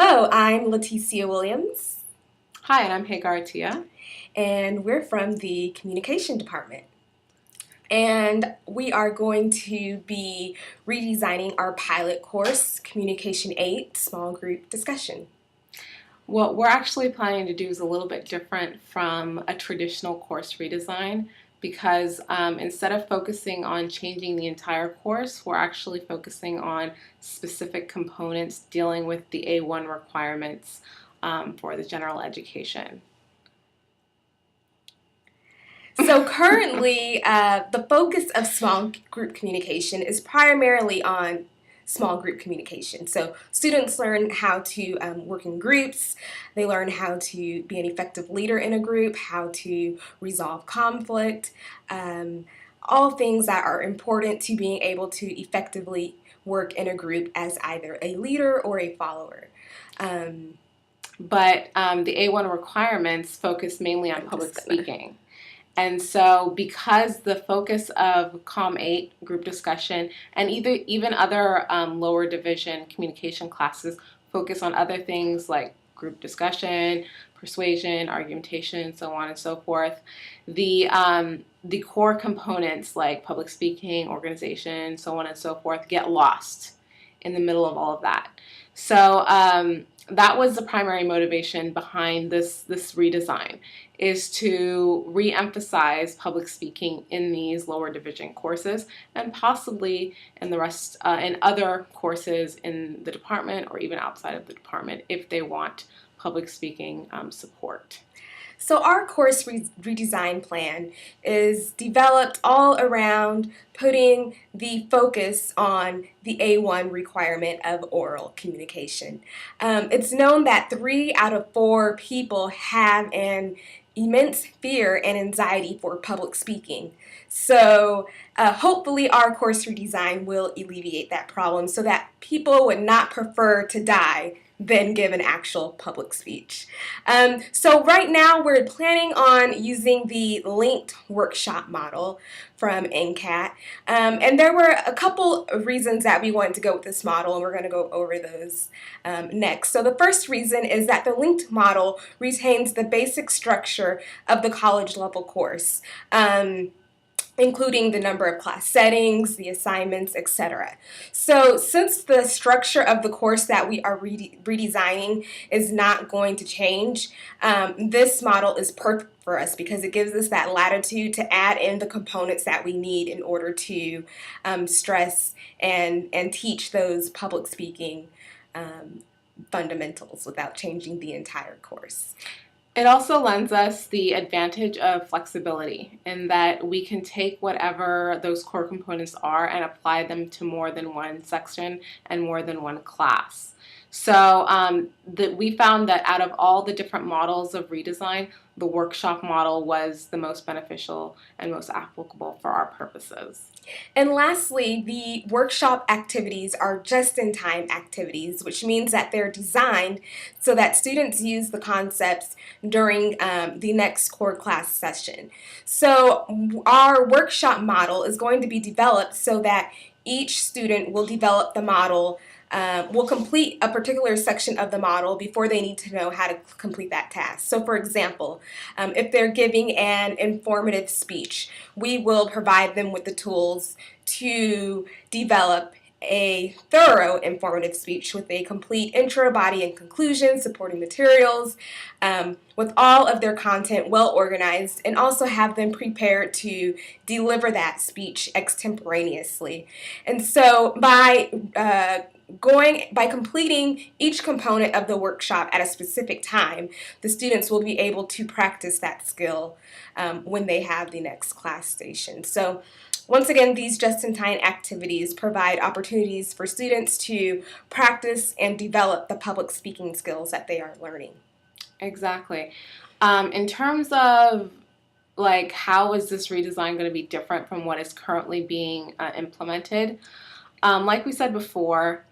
Hello, I'm Leticia Williams, Hi, and I'm Hagar Tia. and we're from the Communication Department. And we are going to be redesigning our pilot course, Communication 8 Small Group Discussion. What we're actually planning to do is a little bit different from a traditional course redesign because instead of focusing on changing the entire course, we're actually focusing on specific components dealing with the A1 requirements for the general education. So currently, the focus of small group communication is primarily on small group communication. So students learn how to work in groups, they learn how to be an effective leader in a group, how to resolve conflict, all things that are important to being able to effectively work in a group as either a leader or a follower. Um, But the A1 requirements focus mainly on I'm public just gonna speaking. And so, because the focus of COM 8 group discussion and even other lower division communication classes focus on other things like group discussion, persuasion, argumentation, so on and so forth, the core components like public speaking, organization, so on and so forth get lost in the middle of all of that. So that was the primary motivation behind this redesign, is to re-emphasize public speaking in these lower division courses and possibly in the rest in other courses in the department or even outside of the department if they want public speaking support. So our course redesign plan is developed all around putting the focus on the A1 requirement of oral communication. It's known that 3 out of 4 people have an immense fear and anxiety for public speaking. So hopefully our course redesign will alleviate that problem so that people would not prefer to die than give an actual public speech. So right now we're planning on using the linked workshop model from NCAT. And there were a couple of reasons that we wanted to go with this model, and we're going to go over those next. So the first reason is that the linked model retains the basic structure of the college level course. Including the number of class settings, the assignments, etc. So since the structure of the course that we are redesigning is not going to change, this model is perfect for us because it gives us that latitude to add in the components that we need in order to stress and teach those public speaking fundamentals without changing the entire course. It also lends us the advantage of flexibility in that we can take whatever those core components are and apply them to more than one section and more than one class. So we found that out of all the different models of redesign, the workshop model was the most beneficial and most applicable for our purposes. And lastly, the workshop activities are just-in-time activities, which means that they're designed so that students use the concepts during the next core class session. So our workshop model is going to be developed so that each student will develop the model, will complete a particular section of the model before they need to know how to complete that task. So for example, if they're giving an informative speech, we will provide them with the tools to develop a thorough informative speech with a complete intro, body, and conclusion, supporting materials, with all of their content well organized, and also have them prepared to deliver that speech extemporaneously. And so by completing each component of the workshop at a specific time, the students will be able to practice that skill when they have the next class station. So once again, these just-in-time activities provide opportunities for students to practice and develop the public speaking skills that they are learning. Exactly. In terms of like how is this redesign going to be different from what is currently being implemented? Like we said before,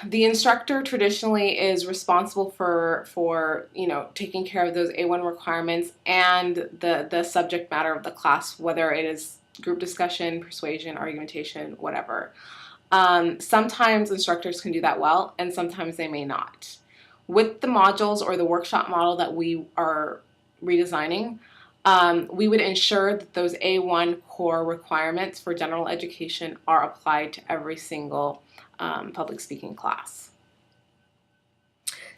the instructor traditionally is responsible for taking care of those A1 requirements and the subject matter of the class, whether it is group discussion, persuasion, argumentation, whatever. Sometimes instructors can do that well, and sometimes they may not. With the modules or the workshop model that we are redesigning, we would ensure that those A1 core requirements for general education are applied to every single public speaking class.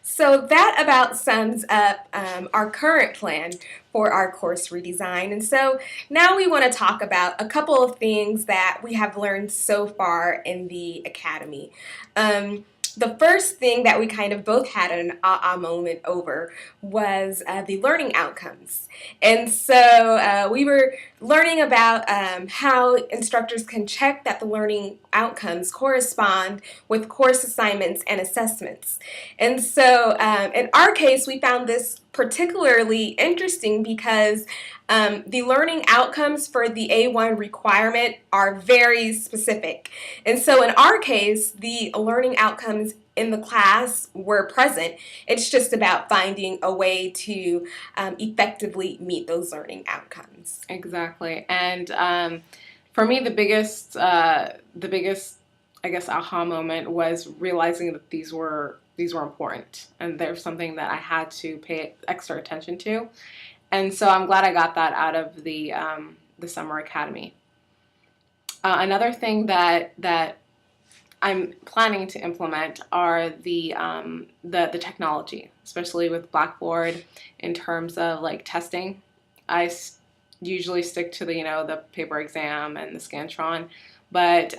So that about sums up our current plan for our course redesign. And so now we want to talk about a couple of things that we have learned so far in the academy. The first thing that we kind of both had an aha moment over was the learning outcomes. And so we were learning about how instructors can check that the learning outcomes correspond with course assignments and assessments. And so in our case, we found this particularly interesting because the learning outcomes for the A1 requirement are very specific. And so in our case, the learning outcomes in the class were present. It's just about finding a way to effectively meet those learning outcomes. Exactly. And for me, the biggest, I guess, aha moment was realizing that these were important, and they're something that I had to pay extra attention to. And so I'm glad I got that out of the summer academy. Another thing that I'm planning to implement are the technology, especially with Blackboard in terms of like testing. I usually stick to the paper exam and the Scantron, but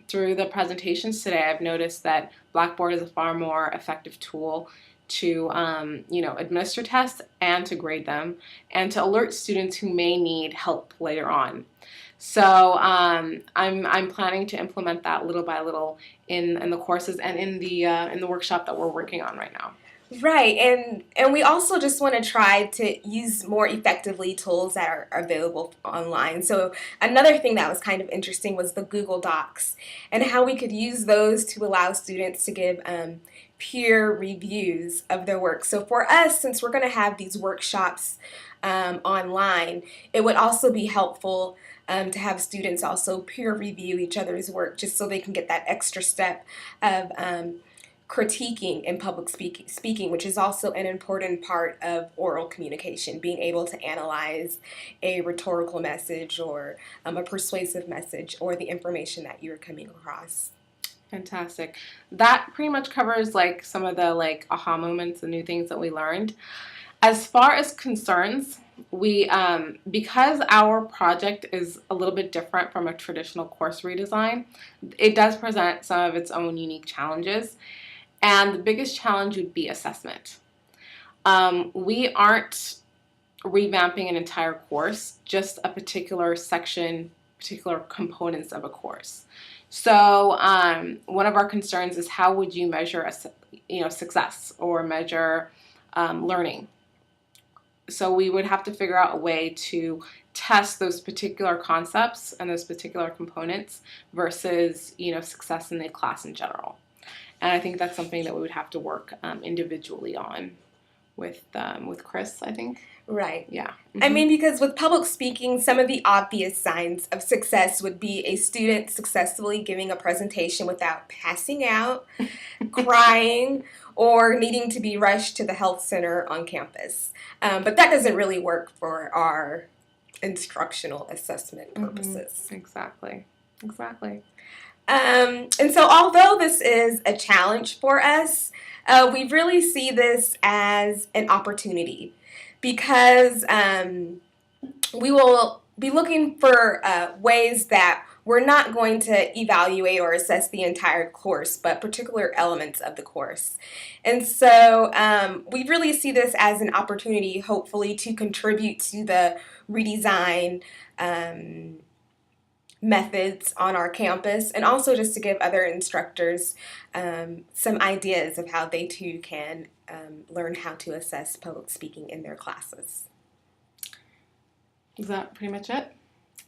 through the presentations today, I've noticed that Blackboard is a far more effective tool to administer tests and to grade them and to alert students who may need help later on. So I'm planning to implement that little by little in the courses and in the workshop that we're working on right now. Right, and we also just want to try to use more effectively tools that are available online. So another thing that was kind of interesting was the Google Docs and how we could use those to allow students to give peer reviews of their work. So for us, since we're going to have these workshops online, it would also be helpful to have students also peer review each other's work just so they can get that extra step of critiquing in public speaking, which is also an important part of oral communication, being able to analyze a rhetorical message or a persuasive message or the information that you're coming across. Fantastic. That pretty much covers like some of the like aha moments and new things that we learned. As far as concerns, we because our project is a little bit different from a traditional course redesign, it does present some of its own unique challenges. And the biggest challenge would be assessment. We aren't revamping an entire course, just a particular section, particular components of a course. So one of our concerns is how would you measure success or measure learning? So we would have to figure out a way to test those particular concepts and those particular components versus success in the class in general. And I think that's something that we would have to work individually on with Chris, I think. Right. Yeah. Mm-hmm. I mean, because with public speaking, some of the obvious signs of success would be a student successfully giving a presentation without passing out, crying, or needing to be rushed to the health center on campus. But that doesn't really work for our instructional assessment purposes. Mm-hmm. Exactly. And so although this is a challenge for us, we really see this as an opportunity because we will be looking for ways that we're not going to evaluate or assess the entire course, but particular elements of the course. And so we really see this as an opportunity, hopefully, to contribute to the redesign methods on our campus, and also just to give other instructors some ideas of how they too can learn how to assess public speaking in their classes. Is that pretty much it?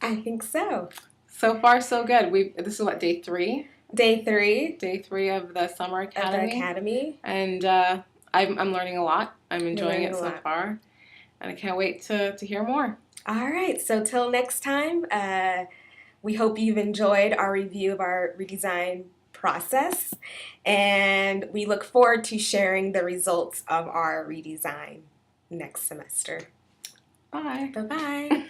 I think so. So far, so good. This is what, day 3? Day 3. Day 3 of the summer academy. And I'm learning a lot. I'm enjoying it so far, and I can't wait to hear more. All right. So till next time. We hope you've enjoyed our review of our redesign process, and we look forward to sharing the results of our redesign next semester. Bye. Bye-bye.